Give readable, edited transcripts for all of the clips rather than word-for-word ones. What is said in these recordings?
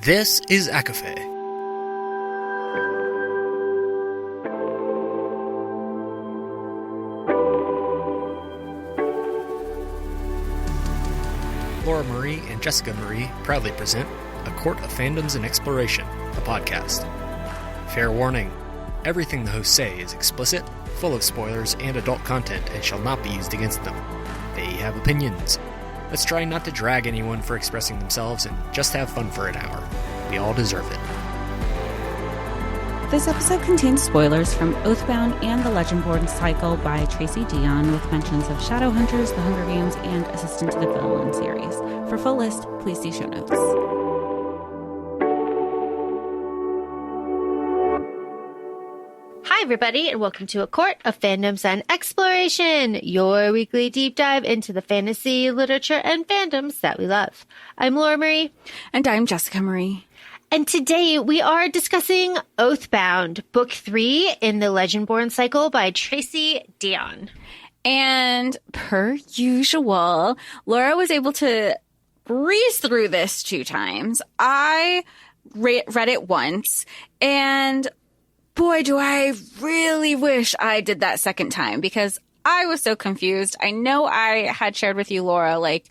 This is ACOFAE. Laura Marie and Jessica Marie proudly present A Court of Fandoms and Exploration, a podcast. Fair warning, everything the hosts say is explicit, full of spoilers and adult content and shall not be used against them. They have opinions. Let's try not to drag anyone for expressing themselves and just have fun for an hour. We all deserve it. This episode contains spoilers from Oathbound and the Legendborn Cycle by Tracy Dion, with mentions of Shadowhunters, The Hunger Games, and Assistant to the Villain series. For full list, please see show notes. Hi, everybody, and welcome to A Court of Fandoms and Exploration, your weekly deep dive into the fantasy, literature, and fandoms that we love. I'm Laura Marie. And I'm Jessica Marie. And today we are discussing Oathbound, Book 3 in the Legendborn Cycle by Tracy Dion. And per usual, Laura was able to breeze through this 2 times. I read it once, and boy, do I really wish I did that second time, because I was so confused. I know I had shared with you, Laura, like,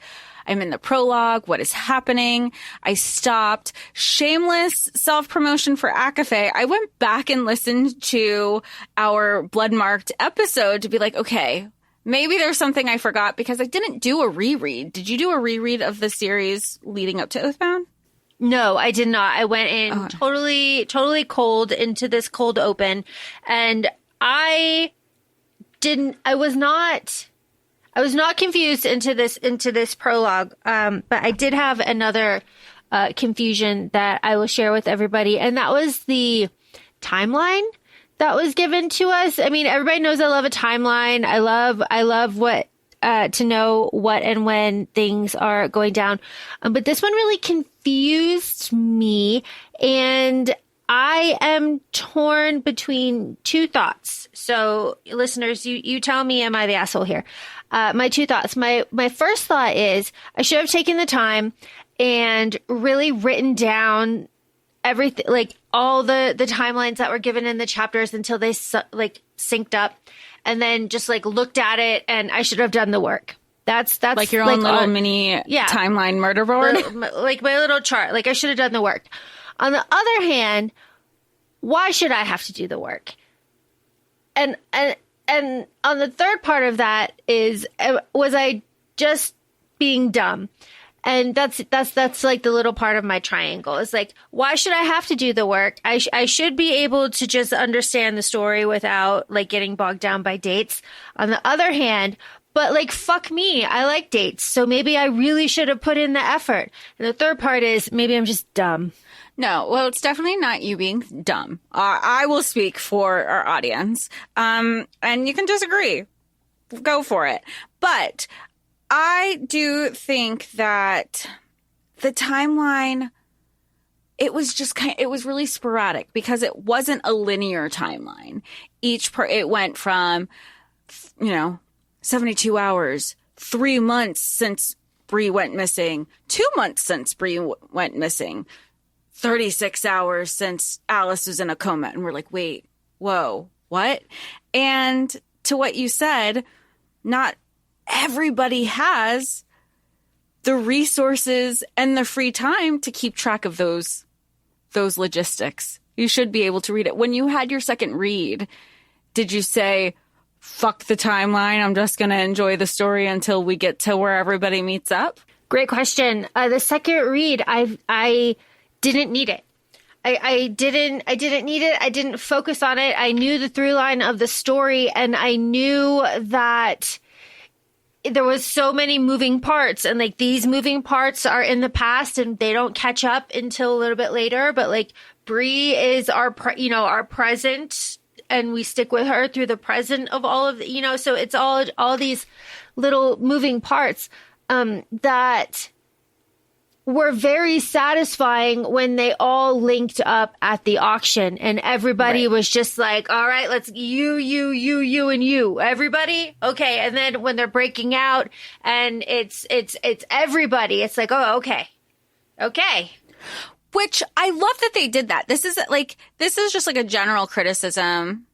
I'm in the prologue. What is happening? I stopped. Shameless self-promotion for ACOFAE. I went back and listened to our blood-marked episode to be like, okay, maybe there's something I forgot, because I didn't do a reread. Did you do a reread of the series leading up to Oathbound? No, I did not. I went in totally cold into this cold open, and I was not confused into this prologue. But I did have another confusion that I will share with everybody, and that was the timeline that was given to us. I mean, everybody knows I love a timeline. I love what to know what and when things are going down. But this one really confused me, and I am torn between 2 thoughts. So listeners, you tell me, am I the asshole here? My 2 thoughts. My first thought is I should have taken the time and really written down everything, like all the timelines that were given in the chapters until they synced up, and then just like looked at it, and I should have done the work. That's like your own little mini timeline murder board, like my little chart. Like I should have done the work. On the other hand, why should I have to do the work? And on the third part of that is, was I just being dumb? And that's like the little part of my triangle. It's like, why should I have to do the work? I should be able to just understand the story without like getting bogged down by dates. On the other hand, but like, fuck me, I like dates. So maybe I really should have put in the effort. And the third part is maybe I'm just dumb. No, well, it's definitely not you being dumb. I will speak for our audience. And you can disagree. Go for it. But I do think that the timeline, it was really sporadic, because it wasn't a linear timeline. It went from, 72 hours, 3 months since Bree went missing, 2 months since Bree went missing, 36 hours since Alice was in a coma. And we're like, wait, whoa, what? And to what you said, not everybody has the resources and the free time to keep track of those logistics. You should be able to read it. When you had your second read, did you say, fuck the timeline, I'm just going to enjoy the story until we get to where everybody meets up? Great question. The second read, I didn't need it. I didn't need it. I didn't focus on it. I knew the through line of the story, and I knew that there was so many moving parts, and like these moving parts are in the past and they don't catch up until a little bit later. But like Bree is our present, and we stick with her through the present of all of the, so it's all these little moving parts that were very satisfying when they all linked up at the auction, and everybody was just like, all right, let's you, and you, everybody. Okay. And then when they're breaking out and it's everybody, it's like, oh, okay. Which I love that they did that. This is just like a general criticism,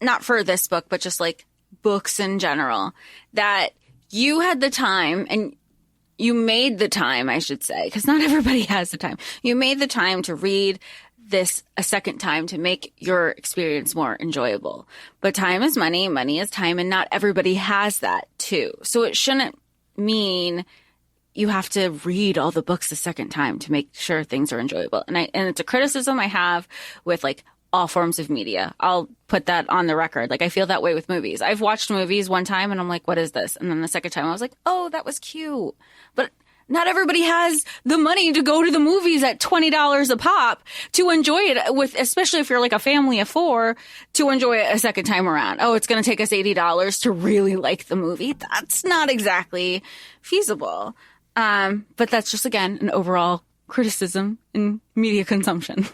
not for this book, but just like books in general, that you had the time and you made the time, I should say, because not everybody has the time. You made the time to read this a second time to make your experience more enjoyable. But time is money, money is time, and not everybody has that too. So it shouldn't mean you have to read all the books a second time to make sure things are enjoyable. And it's a criticism I have with like all forms of media. I'll put that on the record. Like I feel that way with movies. I've watched movies one time and I'm like, what is this? And then the second time I was like, oh, that was cute. But not everybody has the money to go to the movies at $20 a pop to enjoy it with, especially if you're like a family of 4, to enjoy it a second time around. Oh, it's going to take us $80 to really like the movie. That's not exactly feasible. But that's just, again, an overall criticism in media consumption.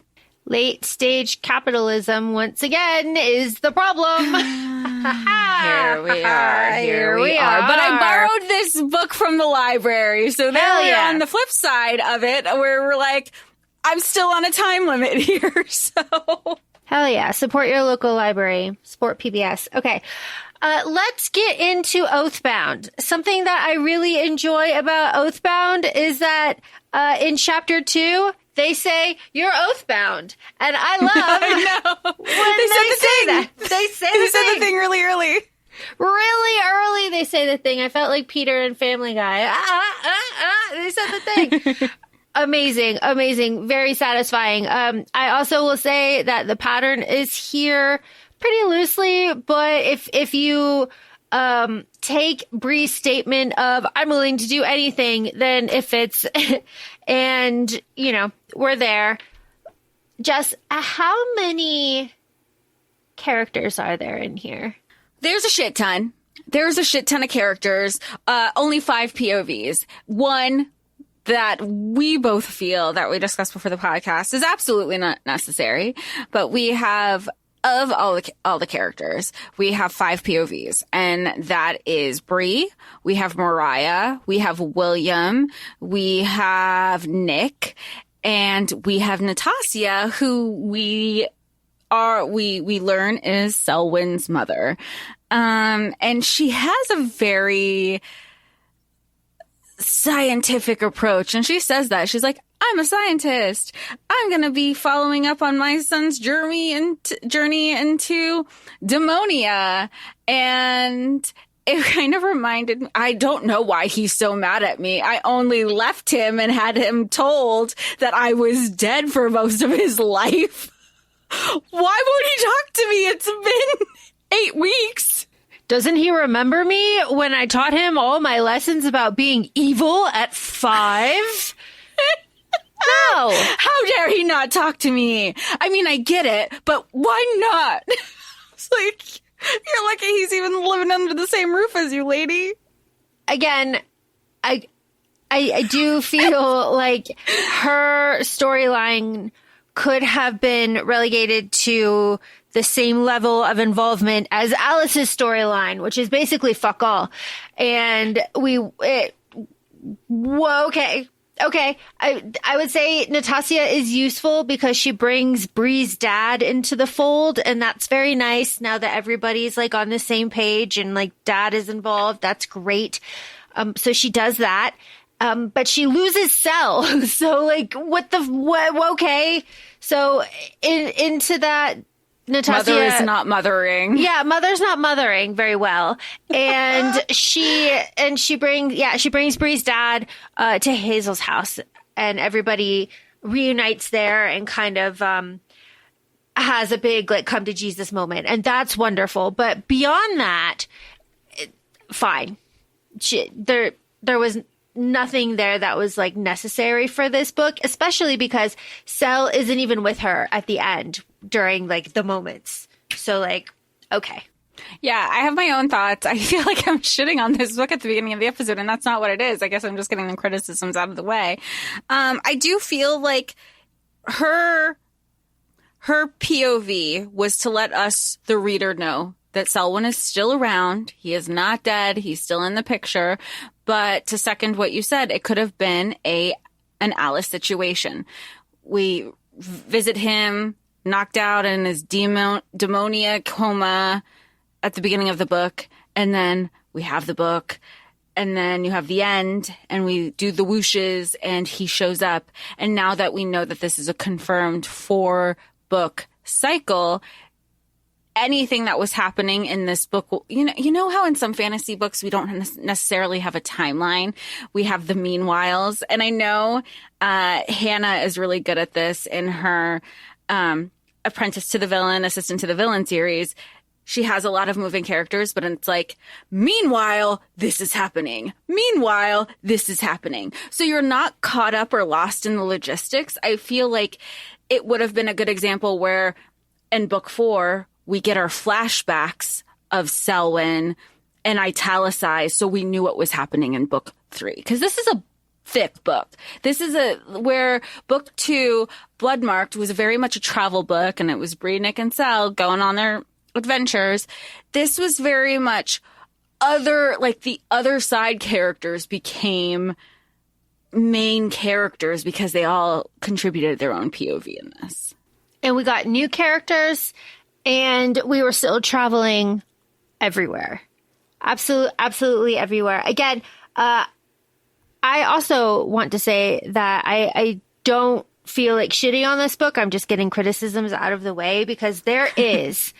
Late stage capitalism, once again, is the problem. Here we are. But I borrowed this book from the library. So there we are on the flip side of it, where we're like, I'm still on a time limit here. So hell yeah. Support your local library. Support PBS. Okay. Let's get into Oathbound. Something that I really enjoy about Oathbound is that in chapter 2, they say, you're oathbound. And I love I know. when they say that. They say the thing really early. Really early, they say the thing. I felt like Peter and Family Guy. They said the thing. Amazing. Very satisfying. I also will say that the pattern is here pretty loosely, but if you take Bree's statement of I'm willing to do anything, then it fits. And, you know, we're there. Just how many characters are there in here? There's a shit ton. There's a shit ton of characters. Only 5 POVs. One that we both feel, that we discussed before the podcast, is absolutely not necessary. But we have, of all the characters, we have 5 POVs, and that is Bree, we have Mariah, we have William, we have Nick, and we have Natasha, who we learn is Selwyn's mother. And she has a very scientific approach, and she says that. She's like, I'm a scientist. I'm going to be following up on my son's journey into demonia. And it kind of reminded me, I don't know why he's so mad at me. I only left him and had him told that I was dead for most of his life. Why won't he talk to me? It's been 8 weeks. Doesn't he remember me when I taught him all my lessons about being evil at 5? No. How dare he not talk to me? I mean, I get it, but why not? It's like, you're lucky he's even living under the same roof as you, lady. Again, I do feel like her storyline could have been relegated to the same level of involvement as Alice's storyline, which is basically fuck all. And Okay. I would say Natasha is useful because she brings Bree's dad into the fold, and that's very nice now that everybody's like on the same page and like dad is involved. That's great. So she does that. But she loses Cell. So like, what? Okay. So into that, Natasha Mother is not mothering. Yeah, mother's not mothering very well. And she brings Bree's dad to Hazel's house, and everybody reunites there and kind of has a big like come to Jesus moment, and that's wonderful. But beyond that, fine. There was nothing there that was like necessary for this book, especially because Cell isn't even with her at the end during like the moments. So like, okay. Yeah, I have my own thoughts. I feel like I'm shitting on this book at the beginning of the episode, and that's not what it is. I guess I'm just getting the criticisms out of the way. I do feel like her POV was to let us, the reader, know that Selwyn is still around. He is not dead. He's still in the picture. But to second what you said, it could have been an Alice situation. we visit him knocked out in his demoniac coma at the beginning of the book. And then we have the book. And then you have the end, and we do the whooshes, and he shows up. And now that we know that this is a confirmed 4-book cycle, anything that was happening in this book, you know how in some fantasy books we don't necessarily have a timeline. We have the meanwhiles. And I know Hannah is really good at this in her Apprentice to the Villain, Assistant to the Villain series. She has a lot of moving characters, but it's like, meanwhile, this is happening. Meanwhile, this is happening. So you're not caught up or lost in the logistics. I feel like it would have been a good example where in book 4, we get our flashbacks of Selwyn and italicized, so we knew what was happening in book 3. Because this is a thick book. This is where book 2, Bloodmarked, was very much a travel book, and it was Bree, Nick, and Sel going on their adventures. This was very much the other side characters became main characters because they all contributed their own POV in this. And we got new characters, and we were still traveling everywhere. Absolutely everywhere. Again, I also want to say that I don't feel like shitting on this book. I'm just getting criticisms out of the way, because there is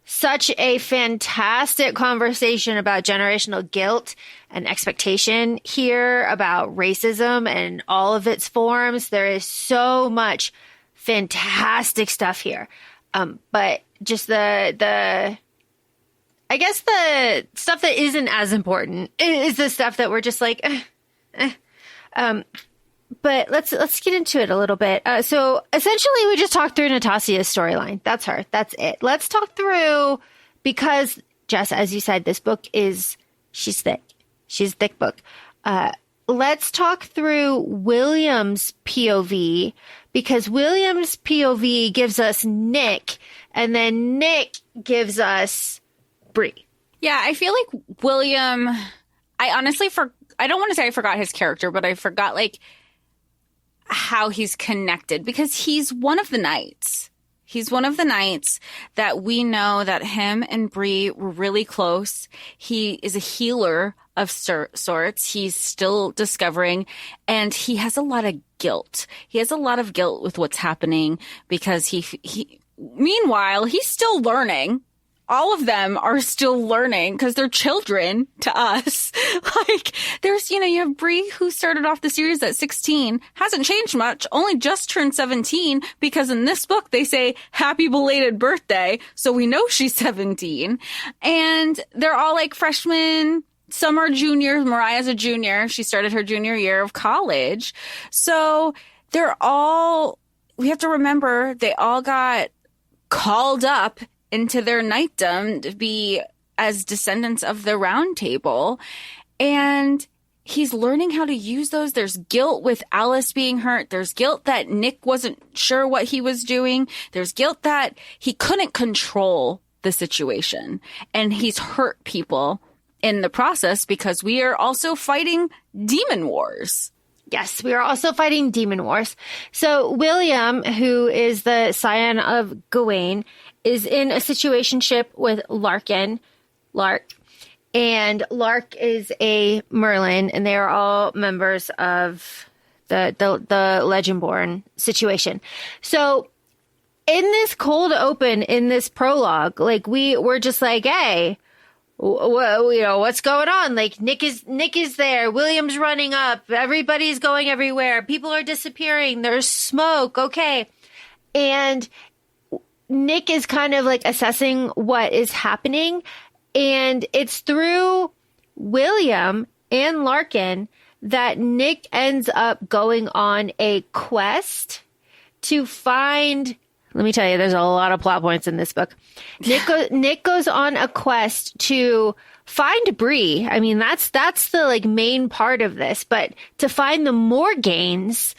such a fantastic conversation about generational guilt and expectation here, about racism and all of its forms. There is so much fantastic stuff here. But just I guess the stuff that isn't as important is the stuff that we're just like, But let's get into it a little bit. So essentially, we just talked through Natasia's storyline. That's her. That's it. Let's talk through, because Jess, as you said, this book she's thick. She's a thick book. Let's talk through William's POV, because William's POV gives us Nick, and then Nick gives us Bree. Yeah, I feel like William, I honestly I don't want to say I forgot his character, but I forgot how he's connected, because he's one of the knights. He's one of the knights that we know that him and Bree were really close. He is a healer of sorts. He's still discovering, and he has a lot of guilt. He has a lot of guilt with what's happening, because meanwhile, he's still learning. All of them are still learning because they're children to us. There's, you have Bree, who started off the series at 16, hasn't changed much, only just turned 17, because in this book they say happy belated birthday. So we know she's 17, and they're all freshmen. Some are juniors. Mariah's a junior. She started her junior year of college. So we have to remember, they all got called up into their knightdom to be as descendants of the Round Table. And he's learning how to use those. There's guilt with Alice being hurt. There's guilt that Nick wasn't sure what he was doing. There's guilt that he couldn't control the situation. And he's hurt people in the process, because we are also fighting demon wars. Yes, we are also fighting demon wars. So William, who is the scion of Gawain, is in a situationship with Lark. And Lark is a Merlin, and they are all members of the Legendborn situation. So in this cold open, in this prologue, we're just hey, what's going on? Nick is there. William's running up. Everybody's going everywhere. People are disappearing. There's smoke. Okay. And Nick is kind of assessing what is happening. And it's through William and Larkin that Nick ends up going on a quest to find. Let me tell you, there's a lot of plot points in this book. Nick goes on a quest to find Bree. I mean, that's the main part of this, but to find the Morganes,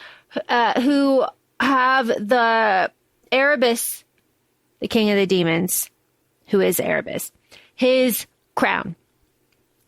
who have the Erebus, the king of the demons, who is Erebus, his crown,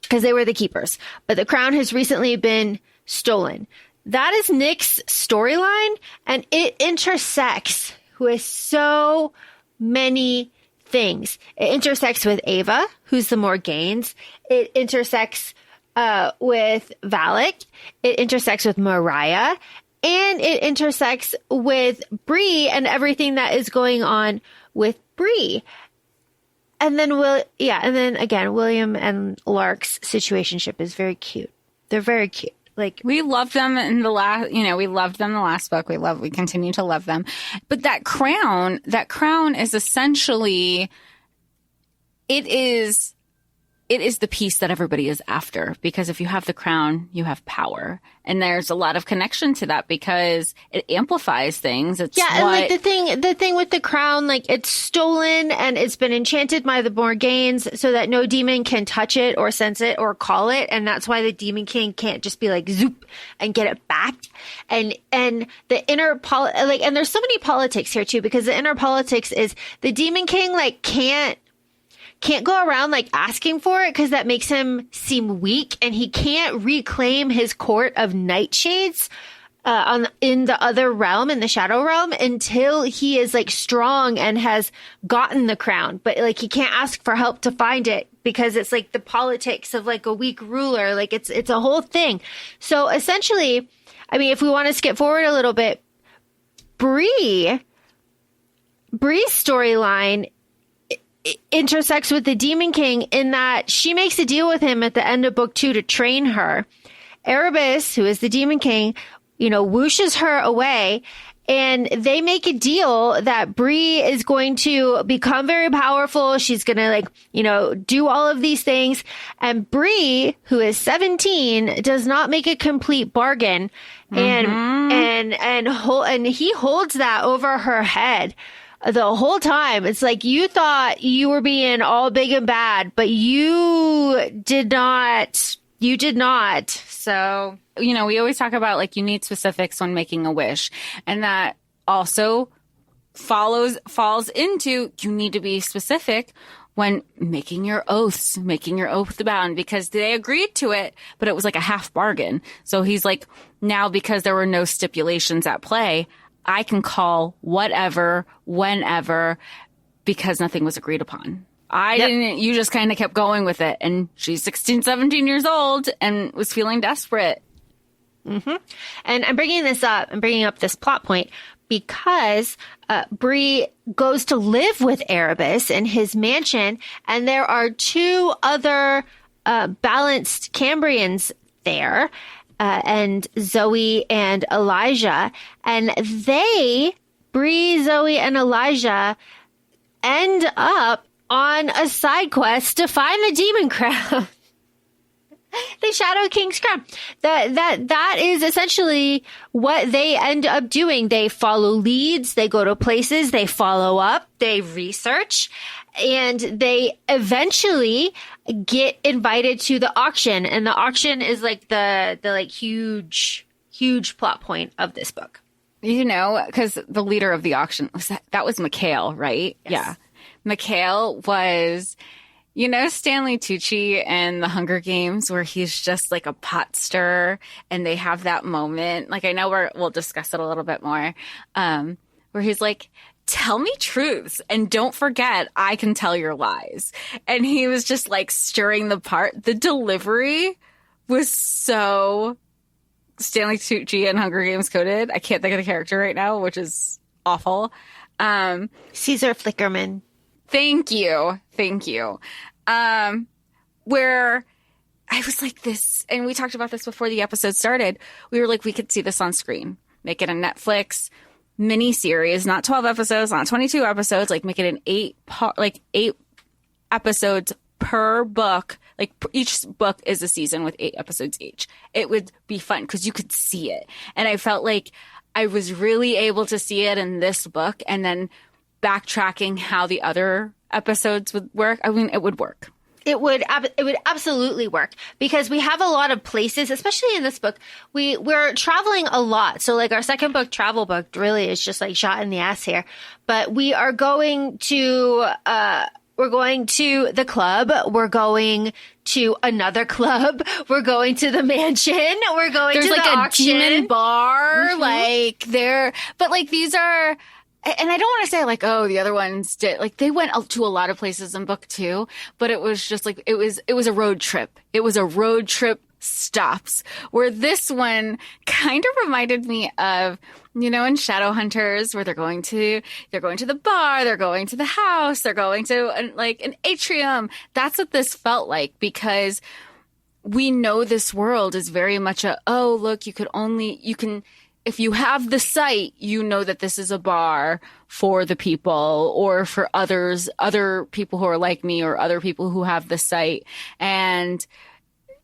because they were the keepers. But the crown has recently been stolen. that is Nick's storyline, and it intersects with so many things. It intersects with Ava, who's the Morgaines. It intersects with Valak. It intersects with Mariah. And it intersects with Bree and everything that is going on with Bree. And then William and Lark's situationship is very cute. They're very cute. Like, we loved them in the last, we loved them in the last book. We continue to love them. But that crown is essentially, it is the piece that everybody is after, because if you have the crown, you have power. And there's a lot of connection to that because it amplifies things. And like the thing with the crown, like, it's stolen and it's been enchanted by the Morgaines so that no demon can touch it or sense it or call it. And that's why the Demon King can't just be like zoop and get it back. And the inner and there's so many politics here too, because the inner politics is the Demon King can't go around like asking for it because that makes him seem weak, and he can't reclaim his court of nightshades in the other realm, in the shadow realm, until he is like strong and has gotten the crown. But like, he can't ask for help to find it because it's like the politics of like a weak ruler. Like, it's a whole thing. So essentially, I mean, if we want to skip forward a little bit, Bree's storyline intersects with the Demon King in that she makes a deal with him at the end of book 2 to train her. Erebus, who is the Demon King, whooshes her away, and they make a deal that Bree is going to become very powerful. She's going to do all of these things. And Bree, who is 17, does not make a complete bargain. And he holds that over her head the whole time. It's like, you thought you were being all big and bad, but you did not. You did not. So, we always talk about like, you need specifics when making a wish. And that also falls into, you need to be specific when making your oathbound, because they agreed to it, but it was like a half bargain. So he's like, now because there were no stipulations at play, I can call whatever, whenever, because nothing was agreed upon. You just kind of kept going with it. And she's 16, 17 years old and was feeling desperate. Mm-hmm. And I'm bringing up this plot point because Bree goes to live with Erebus in his mansion. And there are 2 other balanced Cambrians there. And Zoe and Elijah, and Bree, Zoe, and Elijah end up on a side quest to find the demon crown, the Shadow King's crown. That is essentially what they end up doing. They follow leads, they go to places, they follow up, they research, and they eventually get invited to the auction. And the auction is like the huge plot point of this book. Because the leader of the auction that was Mikhail, right? Yes. Yeah. Mikhail was, Stanley Tucci in the Hunger Games, where he's just like a pot stirrer, and they have that moment. Like, I know we'll discuss it a little bit more, where he's like, tell me truths and don't forget I can tell your lies. And he was just like stirring the pot. The delivery was so Stanley Tucci and Hunger Games coded. I can't think of the character right now, which is awful. Caesar Flickerman. Thank you. Where I was like this, and we talked about this before the episode started. We were like, we could see this on screen. Make it a Netflix mini series, not 12 episodes, not 22 episodes, like make it an 8 episodes per book. Like, each book is a season with 8 episodes each. It would be fun because you could see it. And I felt like I was really able to see it in this book, and then backtracking how the other episodes would work. I mean, it would work. It would absolutely work, because we have a lot of places, especially in this book. We're traveling a lot. So like, our second book, travel book, really is just like shot in the ass here. But we are going to the club. We're going to another club. We're going to the mansion. We're going to the auction. There's like a demon bar, like there, but like these are, and I don't want to say like, oh, the other ones did, like they went to a lot of places in book 2, but it was just like, it was a road trip. It was a road trip stops, where this one kind of reminded me of, in Shadowhunters, where they're going to the bar, they're going to the house, they're going to an atrium. That's what this felt like, because we know this world is very much look, if you have the sight, that this is a bar for the people or for other people who are like me or other people who have the sight. And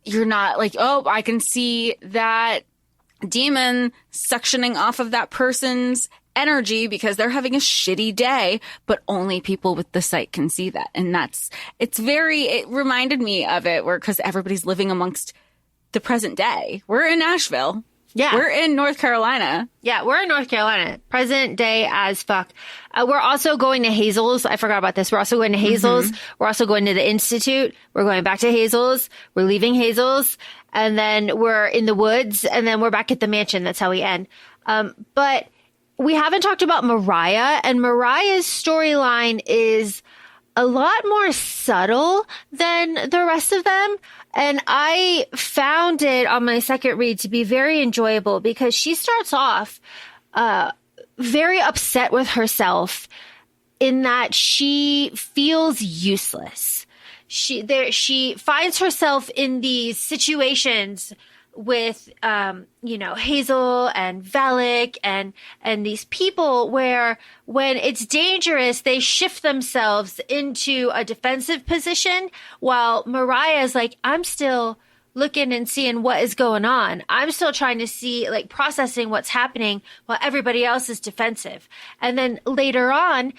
you're not like, oh, I can see that demon suctioning off of that person's energy because they're having a shitty day, but only people with the sight can see that. And it reminded me of it because everybody's living amongst the present day. We're in Nashville. Yeah. We're in North Carolina. Yeah, we're in North Carolina. Present day as fuck. We're also going to Hazel's. I forgot about this. We're also going to Hazel's. Mm-hmm. We're also going to the Institute. We're going back to Hazel's. We're leaving Hazel's. And then we're in the woods. And then we're back at the mansion. That's how we end. But we haven't talked about Mariah. And Mariah's storyline is a lot more subtle than the rest of them. And I found it on my second read to be very enjoyable because she starts off very upset with herself in that she feels useless. She finds herself in these situations with, Hazel and Valak and these people where when it's dangerous, they shift themselves into a defensive position while Mariah's like, I'm still looking and seeing what is going on. I'm still trying to see, like, processing what's happening while everybody else is defensive. And then later on,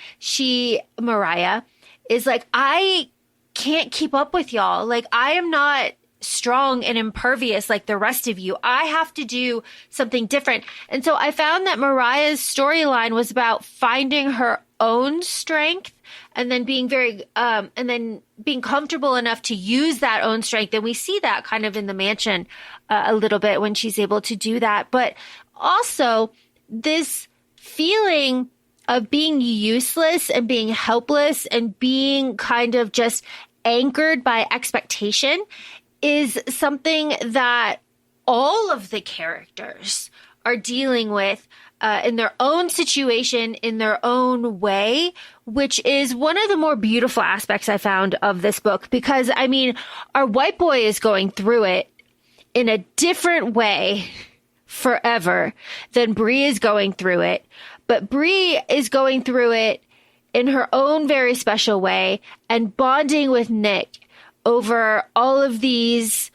Mariah is like, I can't keep up with y'all. Like, I am not strong and impervious like the rest of you. I have to do something different. And so I found that Mariah's storyline was about finding her own strength and then being being comfortable enough to use that own strength. And we see that kind of in the mansion a little bit when she's able to do that. But also this feeling of being useless and being helpless and being kind of just anchored by expectation is something that all of the characters are dealing with in their own situation, in their own way, which is one of the more beautiful aspects I found of this book. Because, our white boy is going through it in a different way forever than Bree is going through it. But Bree is going through it in her own very special way and bonding with Nick over all of these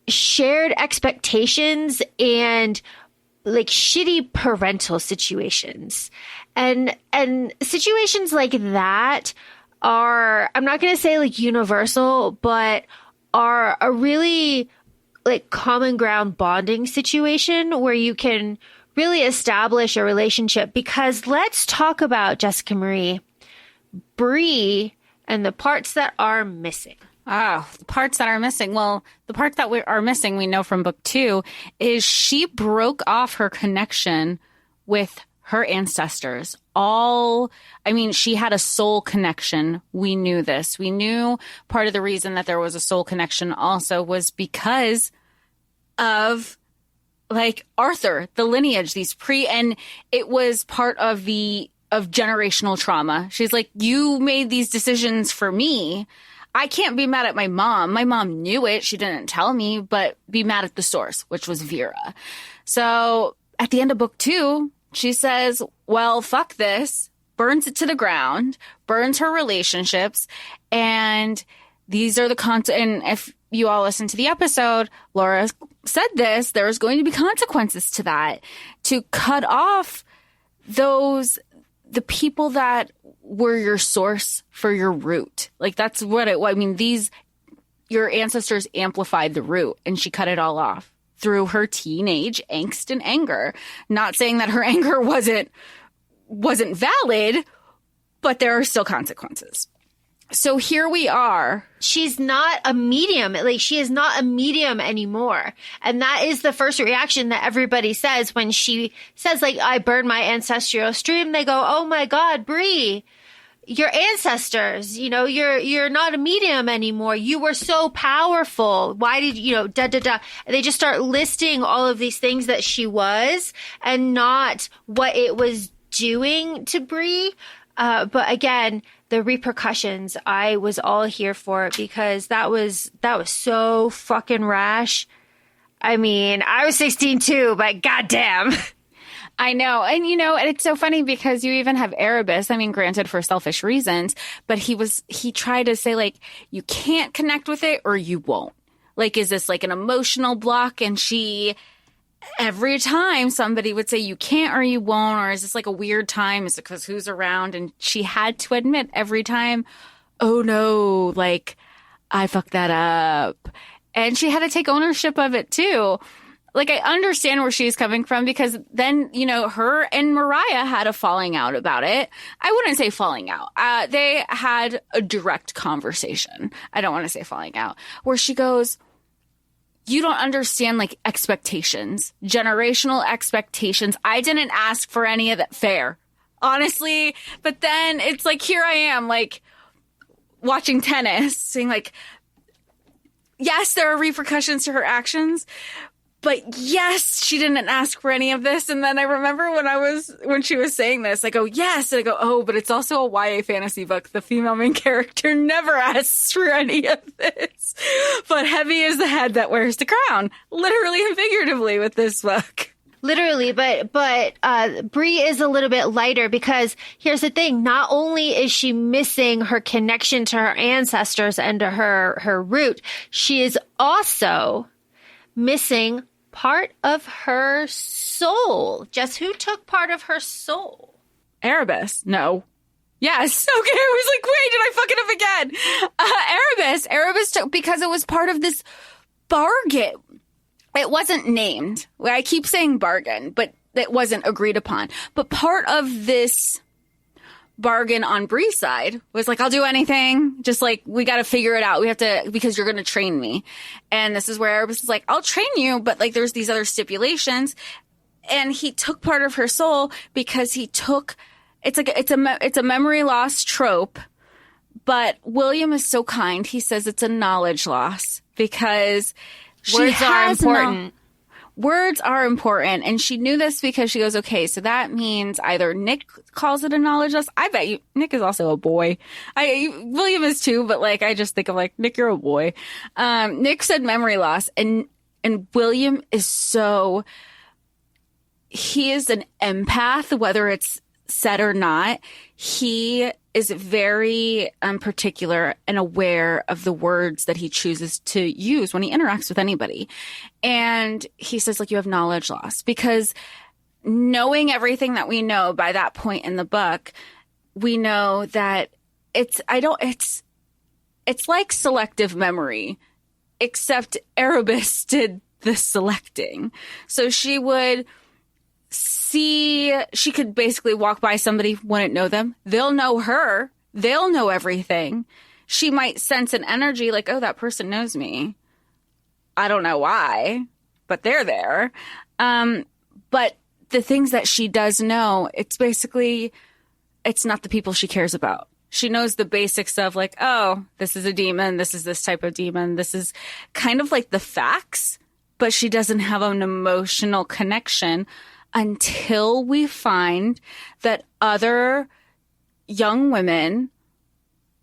shared expectations and like shitty parental situations. And situations like that are, I'm not going to say like universal, but are a really like common ground bonding situation where you can really establish a relationship. Because let's talk about Jessica Marie, Bree, and the parts that are missing. Oh, the parts that are missing. Well, the parts that are missing, we know from book 2, is she broke off her connection with her ancestors. She had a soul connection. We knew this. We knew part of the reason that there was a soul connection also was because of like Arthur, the lineage, and it was part of generational trauma. She's like, you made these decisions for me. I can't be mad at my mom. My mom knew it. She didn't tell me, but be mad at the source, which was Vera. So at the end of book 2, she says, well, fuck this, burns it to the ground, burns her relationships. And these are and if you all listen to the episode, Laura said this, there's going to be consequences to that, to cut off the people that were your source for your root. Like that's what your ancestors amplified the root and she cut it all off through her teenage angst and anger. Not saying that her anger wasn't valid, but there are still consequences. So here we are. She's not a medium. Like, she is not a medium anymore. And that is the first reaction that everybody says when she says, like, I burned my ancestral stream. They go, oh my God, Bree, your ancestors, you know, you're not a medium anymore. You were so powerful. Why did you da, da, da. And they just start listing all of these things that she was and not what it was doing to Bree. But again, the repercussions, I was all here for it because that was so fucking rash. I mean, I was 16 too, but goddamn. I know. And, you know, and it's so funny because you even have Erebus. I mean, granted for selfish reasons, but he tried to say, like, you can't connect with it or you won't. Like, is this like an emotional block? And every time somebody would say you can't or you won't, or is this like a weird time? Is it because who's around? And she had to admit every time, oh no, like I fucked that up. And she had to take ownership of it too. Like, I understand where she's coming from because then, you know, her and Mariah had a falling out about it. I wouldn't say falling out. They had a direct conversation. I don't want to say falling out, where she goes, you don't understand, like, expectations, generational expectations. I didn't ask for any of that. Fair, honestly. But then it's like, here I am, like, watching tennis, saying, like, yes, there are repercussions to her actions, but yes, she didn't ask for any of this. And then I remember when she was saying this, I go, yes. And I go, oh, but it's also a YA fantasy book. The female main character never asks for any of this. But heavy is the head that wears the crown, literally and figuratively with this book. Literally, but Bree is a little bit lighter because here's the thing. Not only is she missing her connection to her ancestors and to her root, she is also missing part of her soul. Just who took part of her soul? Erebus. No. Yes. Okay. I was like, wait, did I fuck it up again? Erebus took, because it was part of this bargain. It wasn't named. I keep saying bargain, but it wasn't agreed upon. But part of this bargain on Bree's side was like, I'll do anything. Just like, we got to figure it out. We have to, because you're going to train me. And this is where Erebus is like, I'll train you. But like, there's these other stipulations. And he took part of her soul because he took, it's a memory loss trope. But William is so kind. He says it's a knowledge loss because words are important. Words are important. And she knew this because she goes, okay, so that means either Nick calls it a knowledge loss. I bet you Nick is also a boy. William is too, but like, I just think of like, Nick, you're a boy. Nick said memory loss, and William is he is an empath, whether it's said or not. He is very particular and aware of the words that he chooses to use when he interacts with anybody. And he says, like, you have knowledge loss, because knowing everything that we know by that point in the book, we know that it's like selective memory, except Erebus did the selecting. So she could basically walk by somebody, wouldn't know them. They'll know her. They'll know everything. She might sense an energy like, oh, that person knows me. I don't know why, but they're there. But the things that she does know, it's not the people she cares about. She knows the basics of like, oh, this is a demon. This is this type of demon. This is kind of like the facts, but she doesn't have an emotional connection until we find that other young women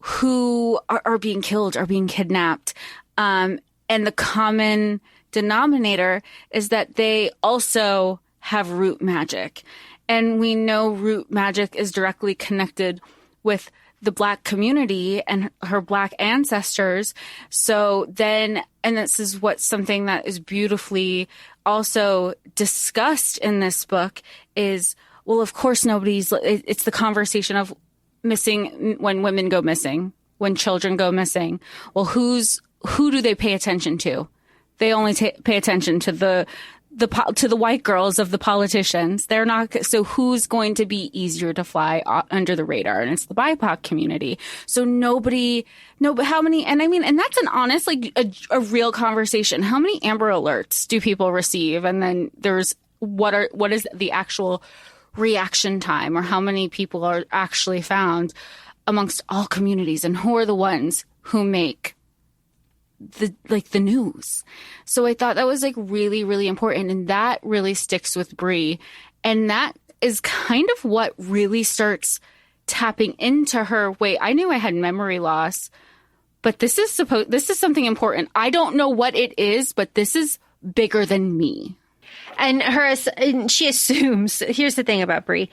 who are being killed, are being kidnapped. And the common denominator is that they also have root magic. And we know root magic is directly connected with the Black community and her Black ancestors. So then, and this is something that is beautifully also discussed in this book is, well, of course it's the conversation of missing, when women go missing, when children go missing. Well, who do they pay attention to? They only pay attention to to the white girls of the politicians. They're not. So who's going to be easier to fly under the radar? And it's the BIPOC community. So but how many? And I mean, and that's an honest, like a real conversation. How many Amber Alerts do people receive? And then there's what is the actual reaction time, or how many people are actually found amongst all communities, and who are the ones who make the news. So I thought that was like really, really important. And that really sticks with Bree. And that is kind of what really starts tapping into her. Wait, I knew I had memory loss, but this is something important. I don't know what it is, but this is bigger than me. And she assumes, here's the thing about Bree.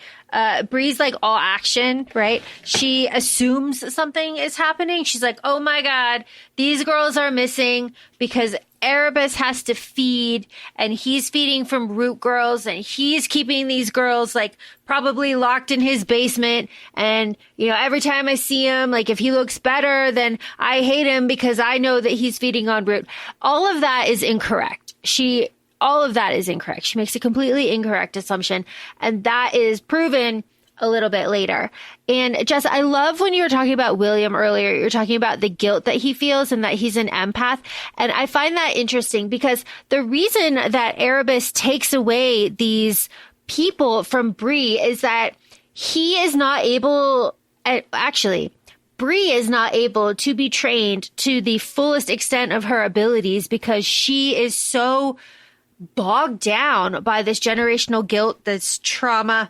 Bree's like all action, right? She assumes something is happening. She's like, oh my God, these girls are missing because Erebus has to feed, and he's feeding from Root Girls, and he's keeping these girls like probably locked in his basement. And, every time I see him, like if he looks better, then I hate him because I know that he's feeding on Root. All of that is incorrect. All of that is incorrect. She makes a completely incorrect assumption, and that is proven a little bit later. And Jess, I love when you were talking about William earlier, you're talking about the guilt that he feels and that he's an empath. And I find that interesting because the reason that Erebus takes away these people from Bree is that he is not able, actually, Bree is not able to be trained to the fullest extent of her abilities because she is so bogged down by this generational guilt, this trauma,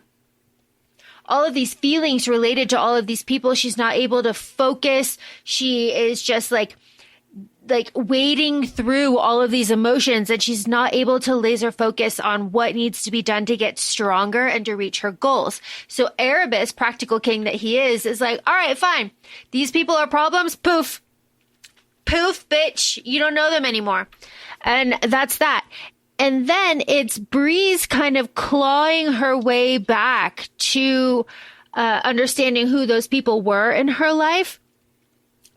all of these feelings related to all of these people. She's not able to focus. She is just like wading through all of these emotions, and she's not able to laser focus on what needs to be done to get stronger and to reach her goals. So Erebus, practical king that he is like, all right, fine. These people are problems. Poof. Poof, bitch. You don't know them anymore. And that's that. And then it's Bree's kind of clawing her way back to understanding who those people were in her life.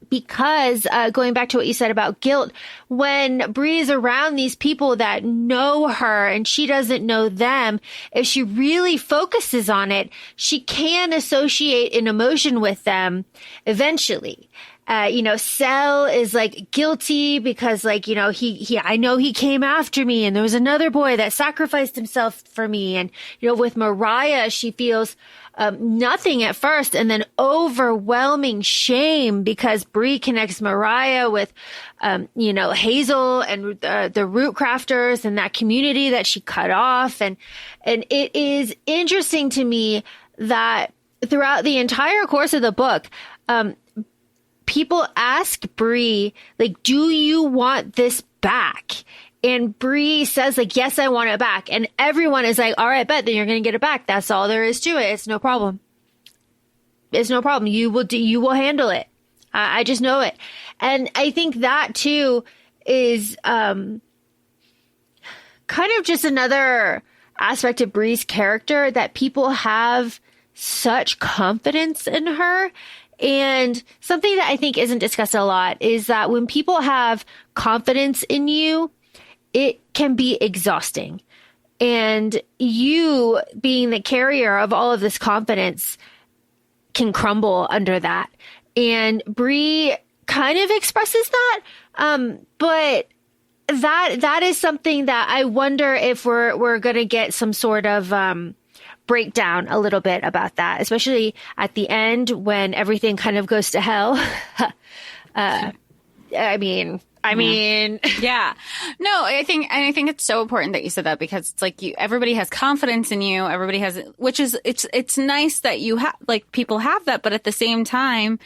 Because going back to what you said about guilt, when Bree is around these people that know her and she doesn't know them, if she really focuses on it, she can associate an emotion with them eventually. Cell is like guilty because I know he came after me, and there was another boy that sacrificed himself for me. And, with Mariah, she feels nothing at first, and then overwhelming shame because Bree connects Mariah with, Hazel and the Root Crafters and that community that she cut off. And it is interesting to me that throughout the entire course of the book, people ask Bree, like, do you want this back? And Bree says, like, yes, I want it back. And everyone is like, all right, bet, then you're going to get it back. That's all there is to it. It's no problem. It's no problem. You will handle it. I just know it. And I think that too is, kind of just another aspect of Bree's character, that people have such confidence in her. And something that I think isn't discussed a lot is that when people have confidence in you, it can be exhausting. And you, being the carrier of all of this confidence, can crumble under that. And Bree kind of expresses that. But that is something that I wonder if we're going to get some sort of breakdown a little bit about that, especially at the end when everything kind of goes to hell. I mean, yeah, no, I think it's so important that you said that, because it's like everybody has confidence in you. Everybody has, which is, it's nice that you have, like, people have that, but at the same time,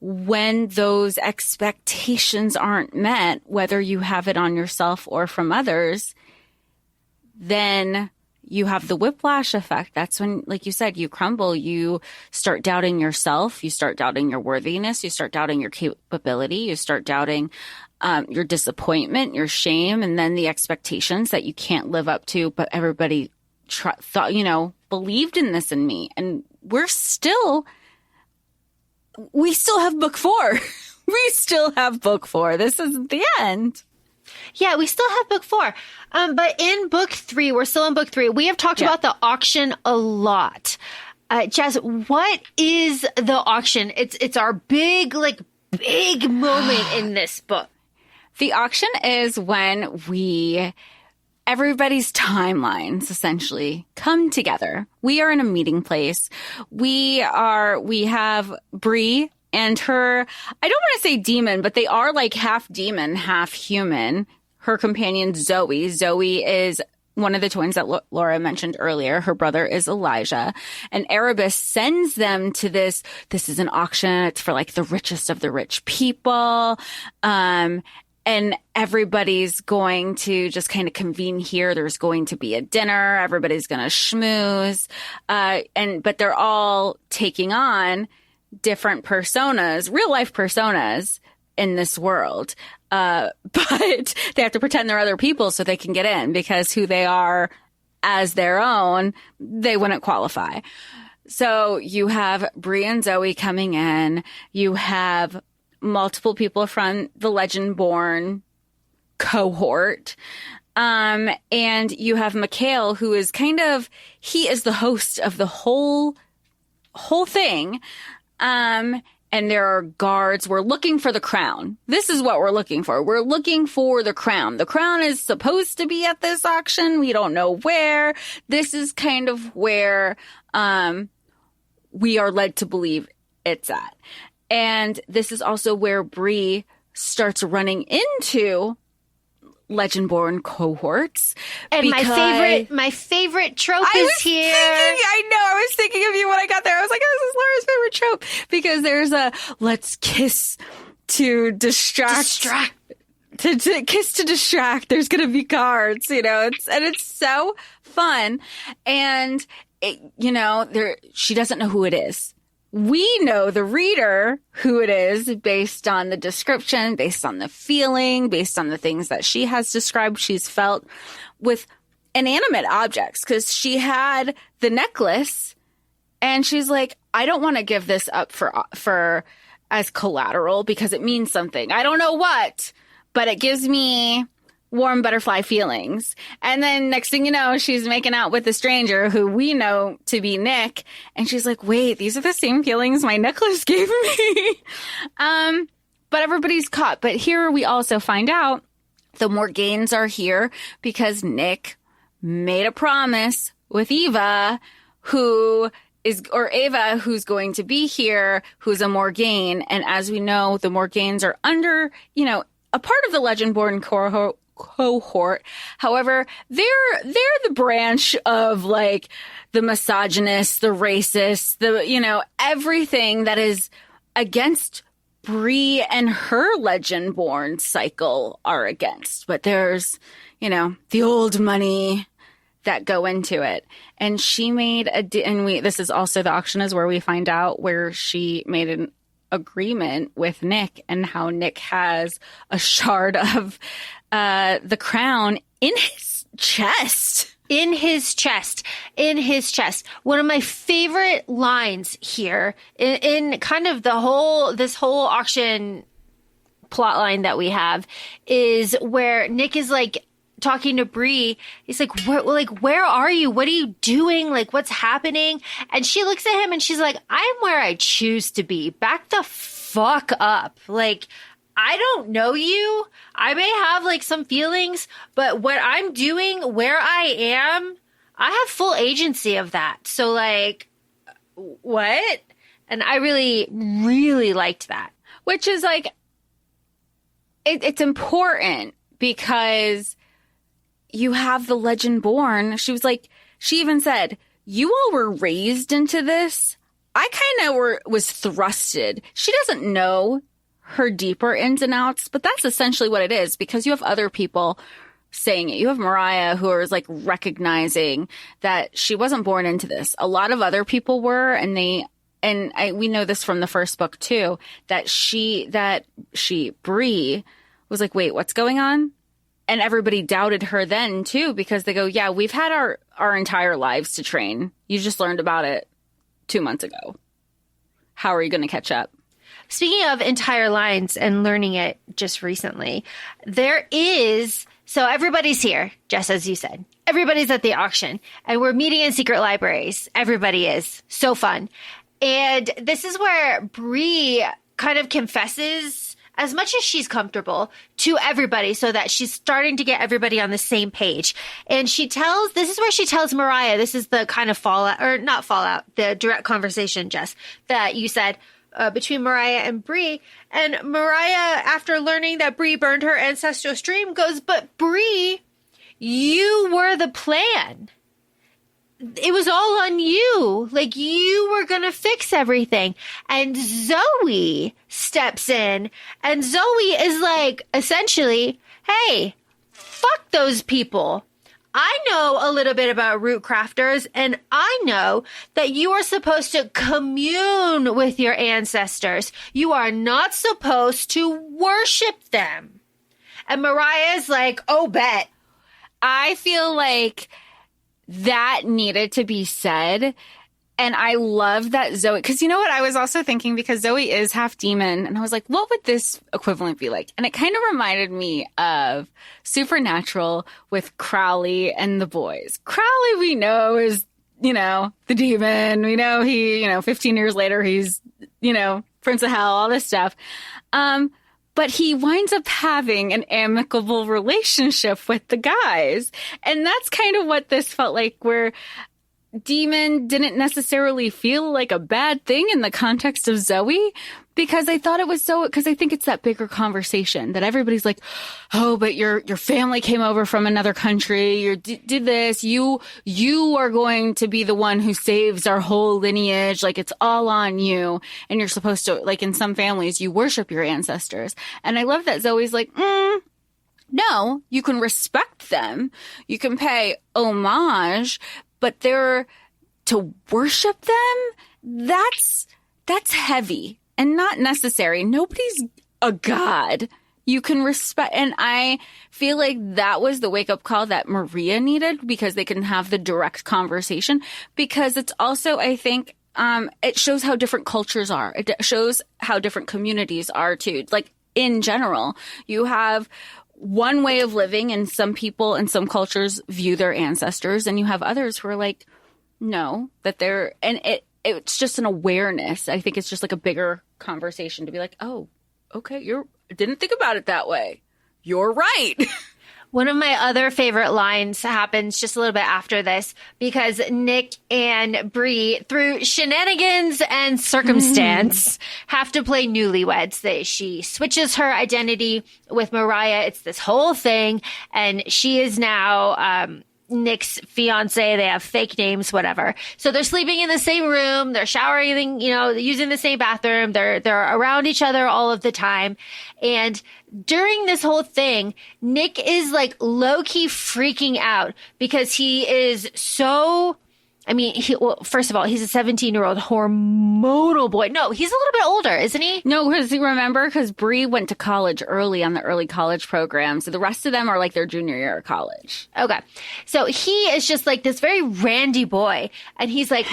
when those expectations aren't met, whether you have it on yourself or from others, then you have the whiplash effect. That's when, like you said, you crumble. You start doubting yourself. You start doubting your worthiness. You start doubting your capability. You start doubting your disappointment, your shame, and then the expectations that you can't live up to. But everybody thought, believed in this in me. And we still have book 4. We still have book 4. This isn't the end. Yeah, we still have book 4. But in book 3, we're still in book 3. We have talked about the auction a lot. Jess, what is the auction? It's our big moment in this book. The auction is when everybody's timelines essentially come together. We are in a meeting place. We have Bree and her, I don't want to say demon, but they are like half demon, half human. Her companion, Zoe. Zoe is one of the twins that Laura mentioned earlier. Her brother is Elijah. And Erebus sends them to this is an auction. It's for like the richest of the rich people. And everybody's going to just kind of convene here. There's going to be a dinner. Everybody's going to schmooze. But they're all taking on different personas, real life personas in this world. But they have to pretend they're other people so they can get in, because who they are as their own, they wouldn't qualify. So you have Bree and Zoe coming in. You have multiple people from the Legendborn cohort. And you have Mikhail, who is he is the host of the whole thing. And there are guards. We're looking for the crown. This is what we're looking for. We're looking for the crown. The crown is supposed to be at this auction. We don't know where. This is kind of where we are led to believe it's at. And this is also where Bree starts running into Legendborn cohorts. And my favorite trope is here. I was thinking of you when I got there. I was like, oh, this is Laura's favorite trope, because there's a let's kiss to distract. To kiss to distract. There's going to be cards, it's so fun. And she doesn't know who it is. We know, the reader, who it is based on the description, based on the feeling, based on the things that she has described she's felt with inanimate objects. Because she had the necklace and she's like, I don't want to give this up for as collateral because it means something. I don't know what, but it gives me warm butterfly feelings. And then next thing you know, she's making out with a stranger who we know to be Nick. And she's like, wait, these are the same feelings my necklace gave me. But everybody's caught. But here we also find out the Morganes are here because Nick made a promise with Ava, Ava, who's going to be here, who's a Morgane. And as we know, the Morganes are under, a part of the Legendborn cohort. However, they're the branch of like the misogynists, the racists, everything that is against Bree and her Legendborn cycle are against. But there's, the old money that go into it. And she made this is also the auction is where we find out where she made an agreement with Nick and how Nick has a shard of the crown in his chest. In his chest. One of my favorite lines here in kind of this whole auction plot line that we have is where Nick is like talking to Bree. He's like, where are you? What are you doing? Like, what's happening? And she looks at him and she's like, I'm where I choose to be. Back the fuck up. Like, I don't know you. I may have like some feelings, but what I'm doing, where I am, I have full agency of that. So like, what? And I really, really liked that. Which is like, it's important because you have the Legendborn. She was like, she even said, you all were raised into this. I kind of was thrusted. She doesn't know her deeper ins and outs, but that's essentially what it is because you have other people saying it. You have Mariah who is like recognizing that she wasn't born into this. A lot of other people were, and we know this from the first book too, that Bree was like, wait, what's going on? And everybody doubted her then too, because they go, yeah, we've had our entire lives to train. You just learned about it 2 months ago. How are you going to catch up? Speaking of entire lines and learning it just recently, there is, so everybody's here, just as you said. Everybody's at the auction, and we're meeting in secret libraries. Everybody is. So fun. And this is where Bree kind of confesses as much as she's comfortable to everybody so that she's starting to get everybody on the same page. And this is where she tells Mariah, this is the kind of fallout, or not fallout, the direct conversation, Jess, that you said between Mariah and Bree. And Mariah, after learning that Bree burned her ancestral stream, goes, but Bree, you were the plan. It was all on you. Like, you were going to fix everything. And Zoe steps in, and Zoe is like, essentially, hey, fuck those people. I know a little bit about root crafters, and I know that you are supposed to commune with your ancestors. You are not supposed to worship them. And Mariah's like, oh, bet. I feel like that needed to be said. And I love that Zoe, because you know what I was also thinking, because Zoe is half demon, and I was like, what would this equivalent be like? And it kind of reminded me of Supernatural with Crowley and the boys. Crowley, we know, is, the demon. We know 15 years later, he's, Prince of Hell, all this stuff. But he winds up having an amicable relationship with the guys. And that's kind of what this felt like, where demon didn't necessarily feel like a bad thing in the context of Zoe, because I thought it was because I think it's that bigger conversation that everybody's like, oh, but your family came over from another country. You did this. You are going to be the one who saves our whole lineage. Like, it's all on you. And you're supposed to, like, in some families, you worship your ancestors. And I love that Zoe's like, no, you can respect them. You can pay homage, but to worship them, that's heavy and not necessary. Nobody's a god. You can respect. And I feel like that was the wake up call that Maria needed, because they can have the direct conversation, because it's also, I think, it shows how different cultures are. It shows how different communities are too. Like, in general, you have one way of living, and some people and some cultures view their ancestors, and you have others who are like, no, that they're, and it's just an awareness. I think it's just like a bigger conversation to be like, oh, okay, didn't think about it that way. You're right. One of my other favorite lines happens just a little bit after this, because Nick and Bree, through shenanigans and circumstance, have to play newlyweds. She switches her identity with Mariah. It's this whole thing. And she is now Nick's fiance. They have fake names, whatever. So they're sleeping in the same room. They're showering, using the same bathroom. They're around each other all of the time. And during this whole thing, Nick is like low key freaking out, because he is so, first of all, he's a 17-year-old hormonal boy. No, he's a little bit older, isn't he? No, because Bree went to college early on the early college program. So the rest of them are like their junior year of college. Okay. So he is just like this very randy boy. And he's like,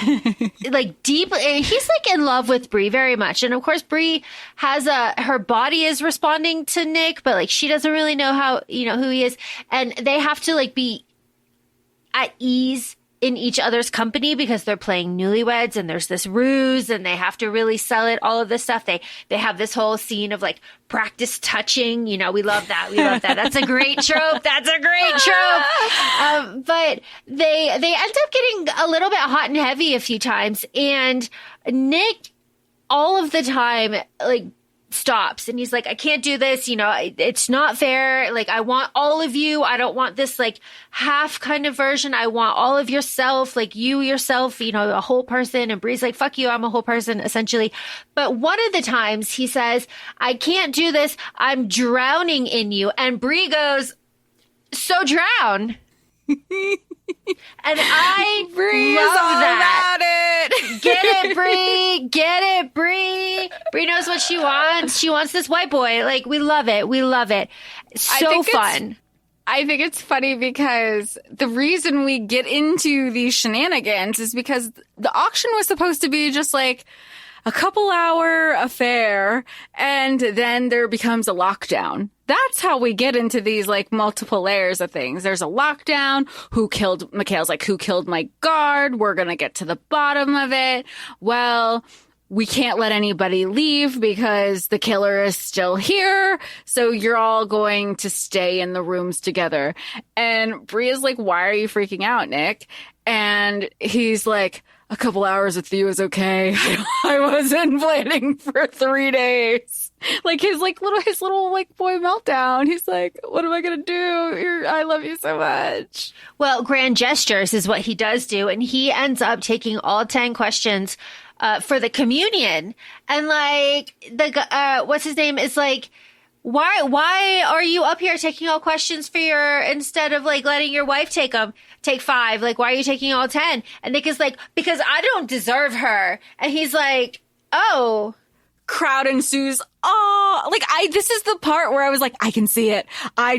deep. He's like in love with Bree very much. And of course, Bree has her body is responding to Nick, but like she doesn't really know how, who he is. And they have to like be at ease in each other's company, because they're playing newlyweds, and there's this ruse, and they have to really sell it, all of this stuff. They have this whole scene of like practice touching. We love that. We love that. That's a great trope. But they end up getting a little bit hot and heavy a few times, and Nick all of the time like stops, and he's like, I can't do this, it's not fair. Like, I want all of you. I don't want this like half kind of version. I want all of yourself, like you yourself, a whole person. And Bree's like, fuck you, I'm a whole person, essentially. But one of the times he says, I can't do this, I'm drowning in you. And Bree goes, so drown. And I Bree's love all that. about it. Get it, Bree. Get it, Bree. Bree knows what she wants. She wants this white boy. Like, we love it. We love it. So fun. I think it's funny, because the reason we get into these shenanigans is because the auction was supposed to be just like a couple hour affair, and then there becomes a lockdown. That's how we get into these like multiple layers of things. There's a lockdown. Mikhail's like, who killed my guard? We're going to get to the bottom of it. Well, we can't let anybody leave because the killer is still here. So you're all going to stay in the rooms together. And Bree is like, why are you freaking out, Nick? And he's like, a couple hours with you is okay. I wasn't planning for 3 days. Like his little like boy meltdown. He's like, what am I going to do? I love you so much. Well, grand gestures is what he does do. And he ends up taking all 10 questions for the communion. And like what's his name is like, why are you up here taking all questions for instead of like letting your wife take 5? Like, why are you taking all 10? And Nick is like, because I don't deserve her. And he's like, oh. Crowd ensues. Oh, like this is the part where I was like, I can see it. I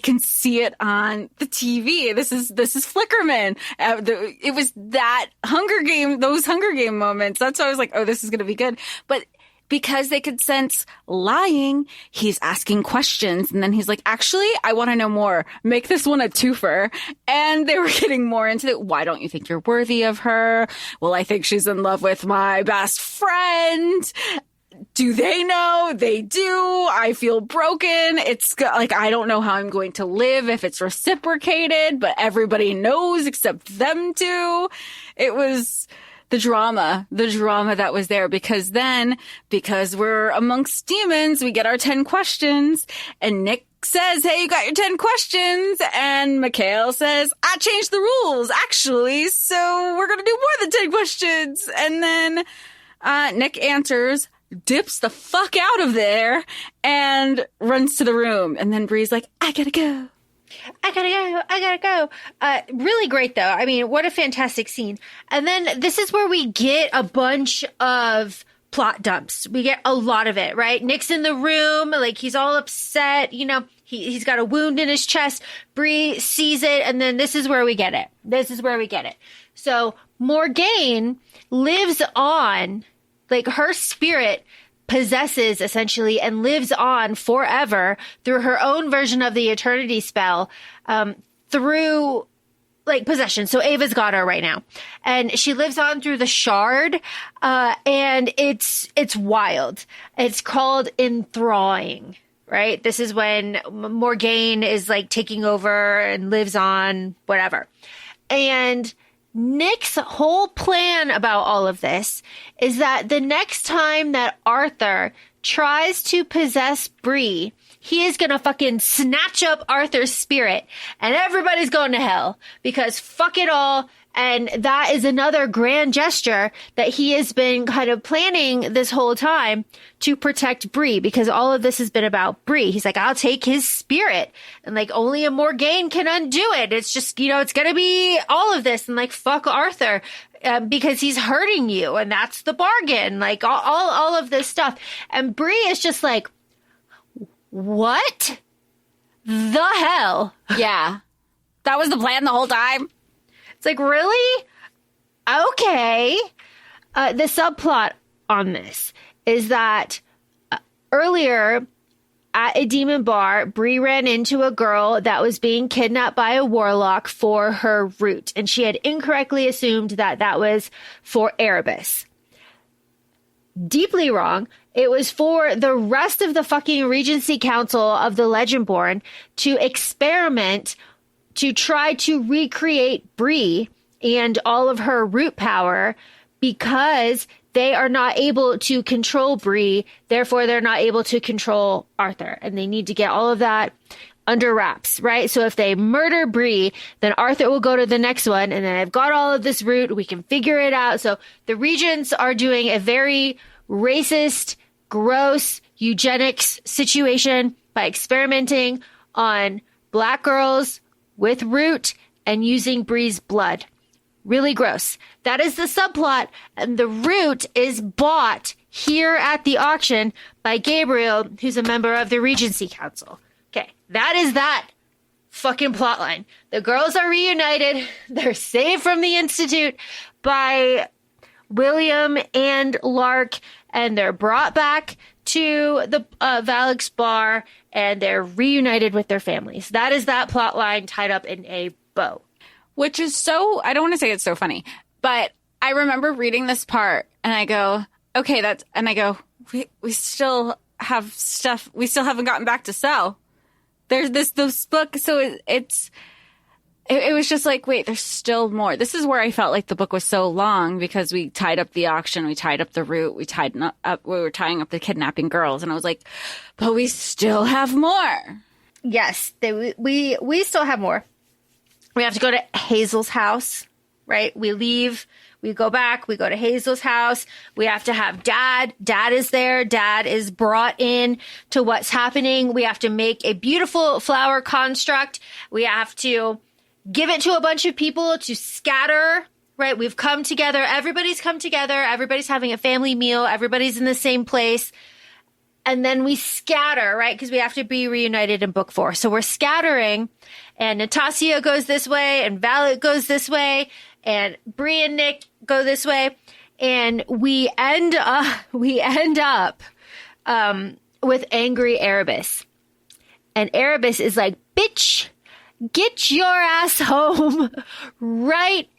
can see it on the TV. This is Flickerman. It was those Hunger Game moments. That's why I was like, oh, this is going to be good. But because they could sense lying, he's asking questions. And then he's like, actually, I want to know more. Make this one a twofer. And they were getting more into it. Why don't you think you're worthy of her? Well, I think she's in love with my best friend. Do they know? They do. I feel broken. It's like, I don't know how I'm going to live if it's reciprocated, but everybody knows except them two. It was the drama that was there, because we're amongst demons, we get our 10 questions, and Nick says, hey, you got your 10 questions, and Mikhail says, I changed the rules, actually, so we're gonna do more than 10 questions. And then Nick answers, dips the fuck out of there, and runs to the room. And then Bree's like, I gotta go. Really great, though. I mean, what a fantastic scene. And then this is where we get a bunch of plot dumps. We get a lot of it, right? Nick's in the room, like he's all upset. You know, he's got a wound in his chest. Bree sees it, and then this is where we get it. So Morgaine lives on, like her spirit possesses essentially and lives on forever through her own version of the eternity spell, through like possession. So Ava's got her right now, and she lives on through the shard, and it's wild. It's called enthralling, right? This is when Morgaine is like taking over and lives on, whatever. And Nick's whole plan about all of this is that the next time that Arthur tries to possess Bree, he is going to fucking snatch up Arthur's spirit, and everybody's going to hell, because fuck it all. And that is another grand gesture that he has been kind of planning this whole time to protect Bree, because all of this has been about Bree. He's like, I'll take his spirit, and like only a Morgaine can undo it. It's just, you know, it's going to be all of this, and like, fuck Arthur, because he's hurting you. And that's the bargain, like all of this stuff. And Bree is just like, what the hell? Yeah. That was the plan the whole time. It's like, really? Okay. The subplot on this is that earlier at a demon bar, Bree ran into a girl that was being kidnapped by a warlock for her root, and she had incorrectly assumed that that was for Erebus. Deeply wrong. It was for the rest of the fucking Regency Council of the Legendborn to experiment to try to recreate Bree and all of her root power, because they are not able to control Bree. Therefore, they're not able to control Arthur, and they need to get all of that under wraps, right? So if they murder Bree, then Arthur will go to the next one, and then I've got all of this root. We can figure it out. So the regents are doing a very racist, gross eugenics situation by experimenting on black girls with root and using Bree's blood. Really gross. That is the subplot, and the root is bought here at the auction by Gabriel, who's a member of the Regency Council. Okay, that is that fucking plotline. The girls are reunited. They're saved from the Institute by William and Lark, and they're brought back to the Valak's bar, and they're reunited with their families. That is that plot line tied up in a bow. Which is so, I don't want to say it's so funny, but I remember reading this part and I go, okay, we still have stuff, we still haven't gotten back to sell. There's this book, so it was just like, wait, there's still more. This is where I felt like the book was so long because we tied up the auction, we tied up the route, we were tying up the kidnapping girls, and I was like, but we still have more. Yes, we still have more. We have to go to Hazel's house, right? We leave, we go back, we go to Hazel's house. We have to have Dad. Dad is there. Dad is brought in to what's happening. We have to make a beautiful flower construct. We have to give it to a bunch of people to scatter, right? We've come together. Everybody's come together. Everybody's having a family meal. Everybody's in the same place. And then we scatter, right? Because we have to be reunited in book 4. So we're scattering, and Natasha goes this way, and Valak goes this way, and Bree and Nick go this way. And we end up with angry Erebus. And Erebus is like, bitch, get your ass home right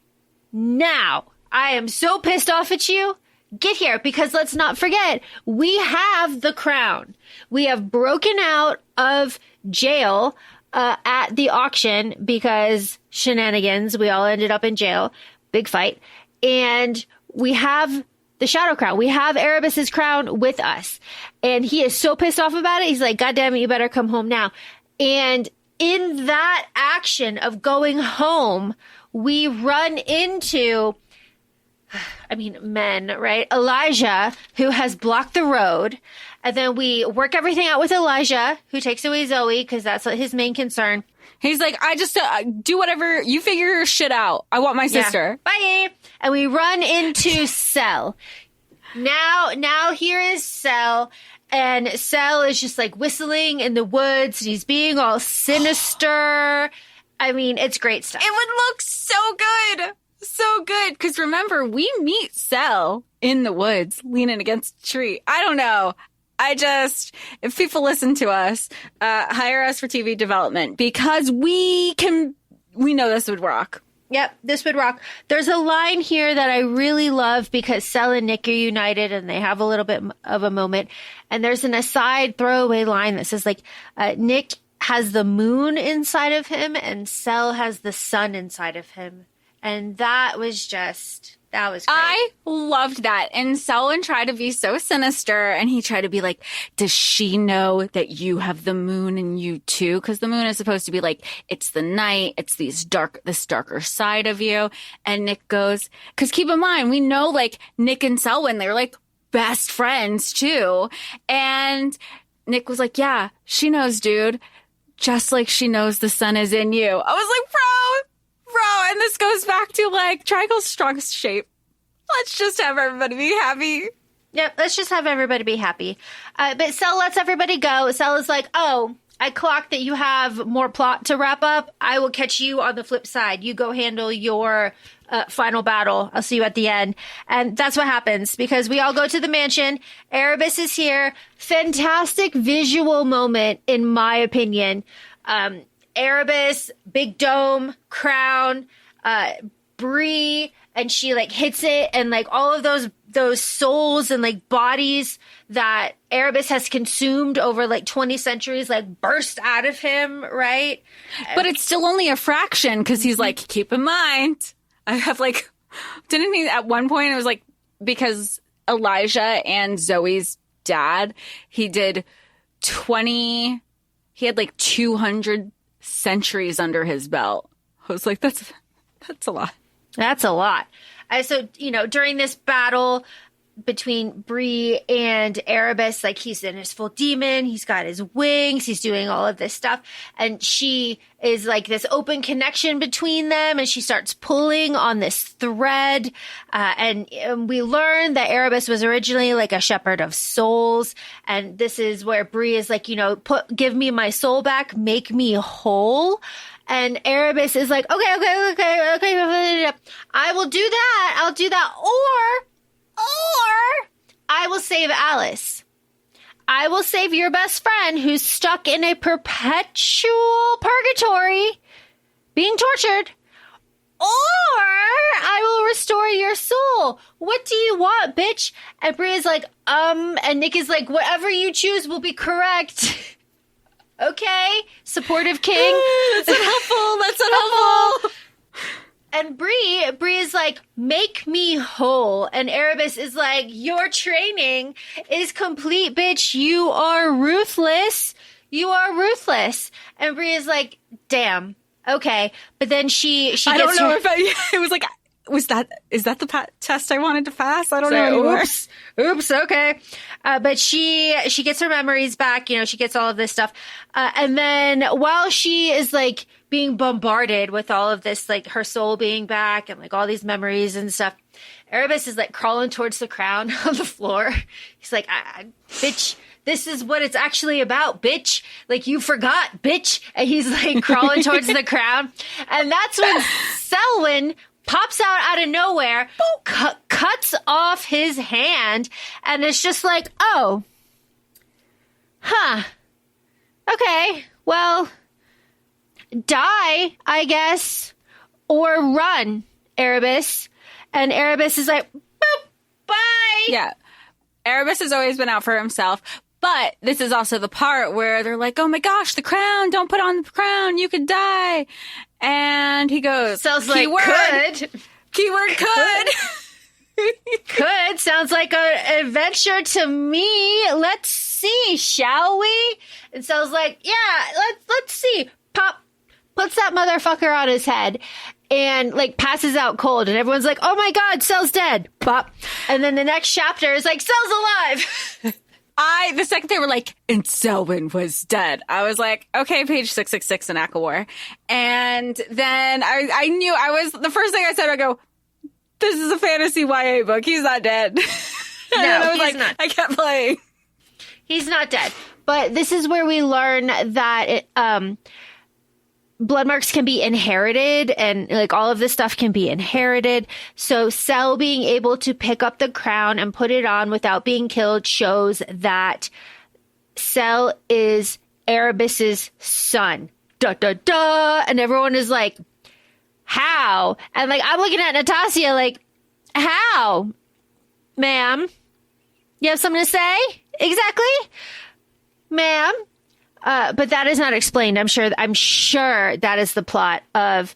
now. I am so pissed off at you. Get here, because let's not forget, we have the crown. We have broken out of jail at the auction because shenanigans. We all ended up in jail. Big fight. And we have the Shadow Crown. We have Erebus's crown with us. And he is so pissed off about it. He's like, God damn it, you better come home now. And in that action of going home, we run into, men, right? Elijah, who has blocked the road. And then we work everything out with Elijah, who takes away Zoe, because that's his main concern. He's like, I just do whatever, you figure your shit out. I want my sister. Bye. And we run into Cell. Now here is Cell. And Cell is just like whistling in the woods. And he's being all sinister. It's great stuff. It would look so good. So good. Because remember, we meet Cell in the woods leaning against a tree. I don't know. If people listen to us, hire us for TV development, because we know this would rock. Yep, this would rock. There's a line here that I really love because Cell and Nick are united and they have a little bit of a moment. And there's an aside throwaway line that says, like, Nick has the moon inside of him and Cell has the sun inside of him. And that was great. I loved that. And Selwyn tried to be so sinister, and he tried to be like, does she know that you have the moon in you too? Because the moon is supposed to be like, it's the night, it's this darker side of you. And Nick goes, because keep in mind, we know like Nick and Selwyn, they're like best friends too. And Nick was like, yeah, she knows, dude. Just like she knows the sun is in you. I was like, bro, and this goes back to like triangle's strongest shape. Let's just have everybody be happy. Yep, let's just have everybody be happy. But Cell lets everybody go. Cell is like, oh, I clocked that you have more plot to wrap up. I will catch you on the flip side. You go handle your final battle. I'll see you at the end. And that's what happens because we all go to the mansion. Erebus is here. Fantastic visual moment, in my opinion. Erebus, big dome, crown, Bree, and she like hits it, and like all of those souls and like bodies that Erebus has consumed over like 20 centuries like burst out of him, right? But it's still only a fraction because he's like, keep in mind, I have like, didn't he at one point it was like, because Elijah and Zoe's dad, he had like 200 centuries under his belt. I was like, that's a lot. That's a lot. So, during this battle between Bree and Erebus, like he's in his full demon, he's got his wings, he's doing all of this stuff. And she is like this open connection between them. And she starts pulling on this thread. And we learn that Erebus was originally like a shepherd of souls. And this is where Bree is like, give me my soul back, make me whole. And Erebus is like, okay. I will do that. I'll do that. Or Or I will save Alice. I will save your best friend who's stuck in a perpetual purgatory, being tortured. Or I will restore your soul. What do you want, bitch? And Bree is like, and Nick is like, whatever you choose will be correct. Okay, supportive king. That's not helpful. That's not helpful. And Bree is like, make me whole. And Erebus is like, your training is complete, bitch. You are ruthless. You are ruthless. And Bree is like, damn. Okay. But then she gets I don't know if it was like, is that the test I wanted to pass? I don't know anymore. Oops. Okay. But she gets her memories back. You know, she gets all of this stuff. And then while she is like being bombarded with all of this, like her soul being back and like all these memories and stuff, Erebus is like crawling towards the crown on the floor. He's like, bitch, this is what it's actually about, bitch. Like, you forgot, bitch. And he's like crawling towards the crown. And that's when Selwyn pops out of nowhere, cuts off his hand, and it's just like, oh, huh, okay, well, die, I guess, or run, Erebus. And Erebus is like, boop, bye. Yeah. Erebus has always been out for himself. But this is also the part where they're like, oh my gosh, the crown, don't put on the crown, you could die. And he goes, sounds like could. Keyword could. Could. Sounds like an adventure to me. Let's see, shall we? And sounds like, yeah, let's see. Pop, puts that motherfucker on his head and like passes out cold. And everyone's like, oh my God, Cell's dead. Pop. And then the next chapter is like, Cell's alive. The second they were like, and Selwyn was dead, I was like, okay, page 666 in ACOFAE. And then I knew the first thing I said, I go, this is a fantasy YA book. He's not dead. No, he's not. I kept playing. He's not dead. But this is where we learn that blood marks can be inherited and like all of this stuff can be inherited. So Cell being able to pick up the crown and put it on without being killed shows that Cell is Erebus's son. Da, da, da. And everyone is like, how? And like, I'm looking at Natasha like, how? Ma'am? You have something to say? Exactly? Ma'am? But that is not explained. I'm sure that is the plot of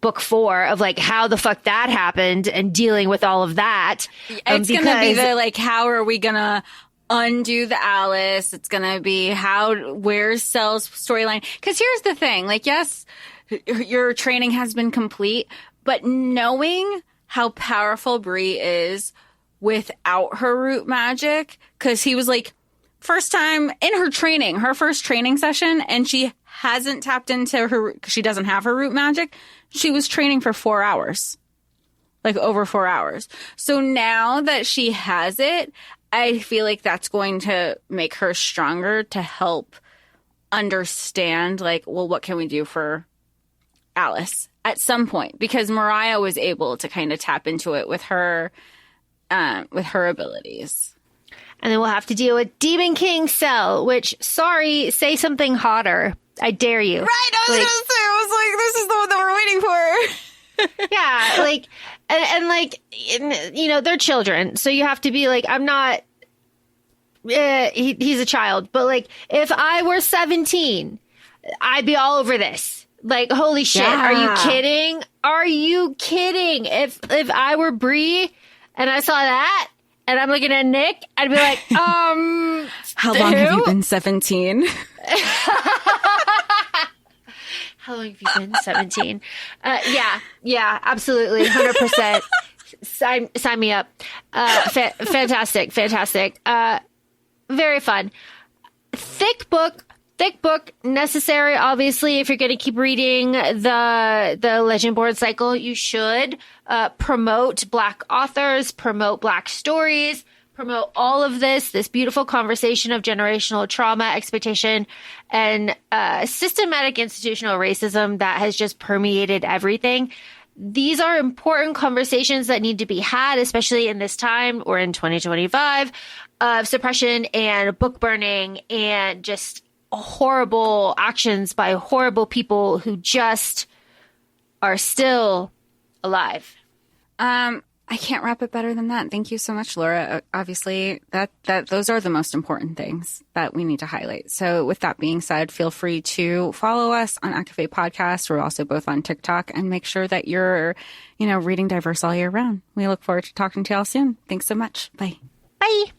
book 4 of like how the fuck that happened and dealing with all of that. It's going to be the like, how are we going to undo the Alice? It's going to be where's Cell's storyline? Because here's the thing, like, yes, your training has been complete, but knowing how powerful Bree is without her root magic, because he was like, first time in her training, her first training session, and she hasn't tapped into her, because she doesn't have her root magic. She was training for 4 hours, like over 4 hours. So now that she has it, I feel like that's going to make her stronger to help understand, like, well, what can we do for Alice at some point? Because Mariah was able to kind of tap into it with her abilities. And then we'll have to deal with Demon King Cell, which, sorry, say something hotter. I dare you. Right, this is the one that we're waiting for. Yeah, like, and like, you know, they're children. So you have to be like, I'm not, he's a child. But like, if I were 17, I'd be all over this. Like, holy shit, yeah. Are you kidding? Are you kidding? If I were Bree and I saw that, and I'm looking at Nick, I'd be like, how long have you been 17? How long have you been 17? Yeah, absolutely. 100%. Sign me up. Fantastic. Very fun. Thick book, necessary, obviously. If you're going to keep reading the Legendborn Cycle, you should promote Black authors, promote Black stories, promote all of this beautiful conversation of generational trauma, expectation, and systematic institutional racism that has just permeated everything. these are important conversations that need to be had, especially in this time or in 2025 of suppression and book burning and just horrible actions by horrible people who just are still alive. I can't wrap it better than that. Thank you so much, Laura. Obviously, that those are the most important things that we need to highlight. So with that being said, feel free to follow us on ACOFAE Podcast. We're also both on TikTok, and make sure that you're, reading diverse all year round. We look forward to talking to y'all soon. Thanks so much. Bye. Bye.